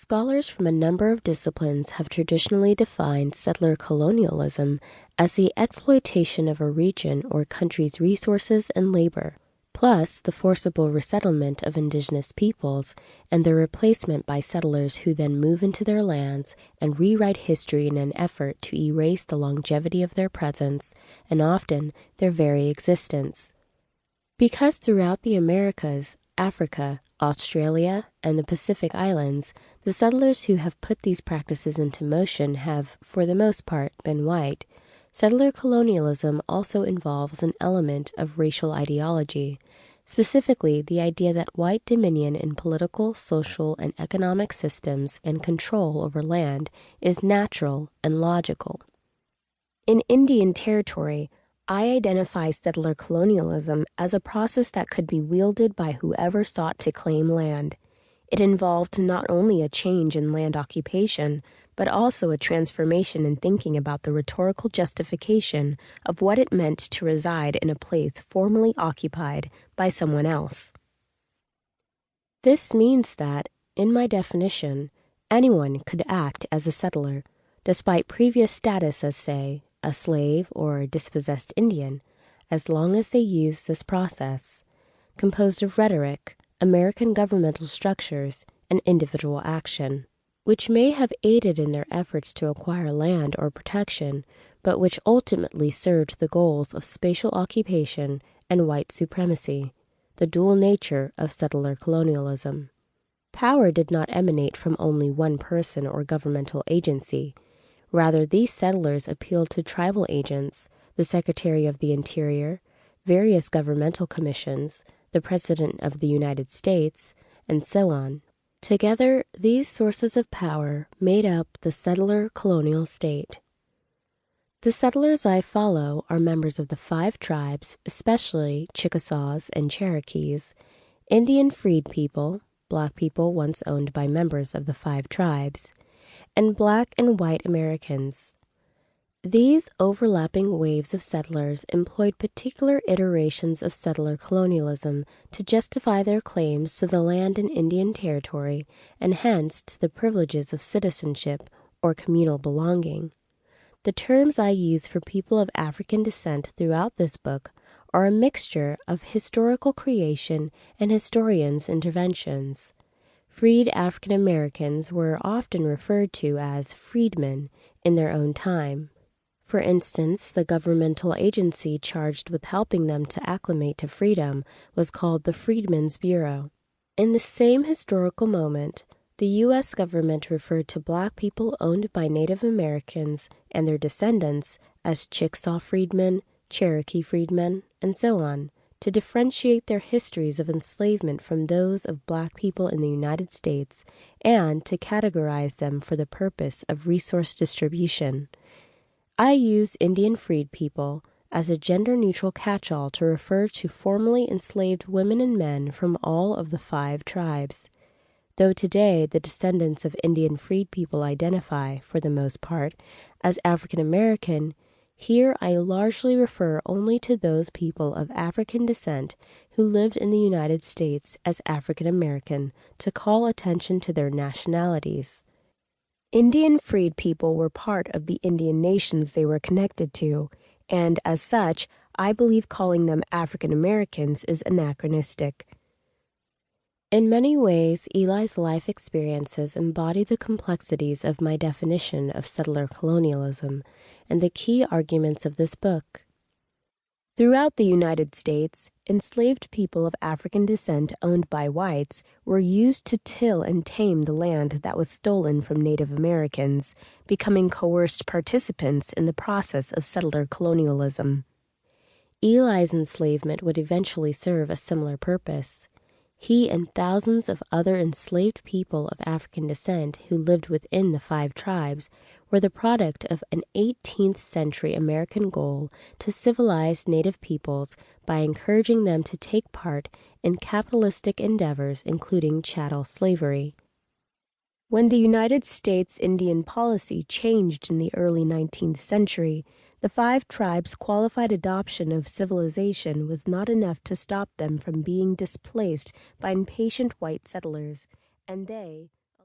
Scholars from a number of disciplines have traditionally defined settler colonialism as the exploitation of a region or country's resources and labor, plus the forcible resettlement of indigenous peoples and their replacement by settlers who then move into their lands and rewrite history in an effort to erase the longevity of their presence and often their very existence. Because throughout the Americas, Africa, Australia, and the Pacific Islands, the settlers who have put these practices into motion have, for the most part, been white, settler colonialism also involves an element of racial ideology, specifically the idea that white dominion in political, social, and economic systems and control over land is natural and logical. In Indian Territory, I identify settler colonialism as a process that could be wielded by whoever sought to claim land. It involved not only a change in land occupation, but also a transformation in thinking about the rhetorical justification of what it meant to reside in a place formerly occupied by someone else. This means that, in my definition, anyone could act as a settler, despite previous status as, say, a slave or a dispossessed Indian, as long as they use this process, composed of rhetoric, American governmental structures, and individual action, which may have aided in their efforts to acquire land or protection, but which ultimately served the goals of spatial occupation and white supremacy, the dual nature of settler colonialism. Power did not emanate from only one person or governmental agency. Rather, these settlers appealed to tribal agents, the Secretary of the Interior, various governmental commissions, the President of the United States, and so on. Together, these sources of power made up the settler colonial state. The settlers I follow are members of the 5 tribes, especially Chickasaws and Cherokees, Indian freed people, black people once owned by members of the 5 tribes, and black and white Americans. These overlapping waves of settlers employed particular iterations of settler colonialism to justify their claims to the land in Indian Territory and hence to the privileges of citizenship or communal belonging. The terms I use for people of African descent throughout this book are a mixture of historical creation and historians' interventions. Freed African Americans were often referred to as freedmen in their own time. For instance, the governmental agency charged with helping them to acclimate to freedom was called the Freedmen's Bureau. In the same historical moment, the U.S. government referred to black people owned by Native Americans and their descendants as Chickasaw freedmen, Cherokee freedmen, and so on, to differentiate their histories of enslavement from those of black people in the United States and to categorize them for the purpose of resource distribution. I use Indian freed people as a gender-neutral catch-all to refer to formerly enslaved women and men from all of the 5 tribes. Though today the descendants of Indian freed people identify, for the most part, as African American, here I largely refer only to those people of African descent who lived in the United States as African American to call attention to their nationalities. Indian freed people were part of the Indian nations they were connected to, and as such, I believe calling them African Americans is anachronistic. In many ways, Eli's life experiences embody the complexities of my definition of settler colonialism and the key arguments of this book. Throughout the United States, enslaved people of African descent owned by whites were used to till and tame the land that was stolen from Native Americans, becoming coerced participants in the process of settler colonialism. Eli's enslavement would eventually serve a similar purpose. He and thousands of other enslaved people of African descent who lived within the 5 tribes were the product of an 18th-century American goal to civilize Native peoples by encouraging them to take part in capitalistic endeavors, including chattel slavery. When the United States Indian policy changed in the early 19th century, the 5 tribes' qualified adoption of civilization was not enough to stop them from being displaced by impatient white settlers, and they,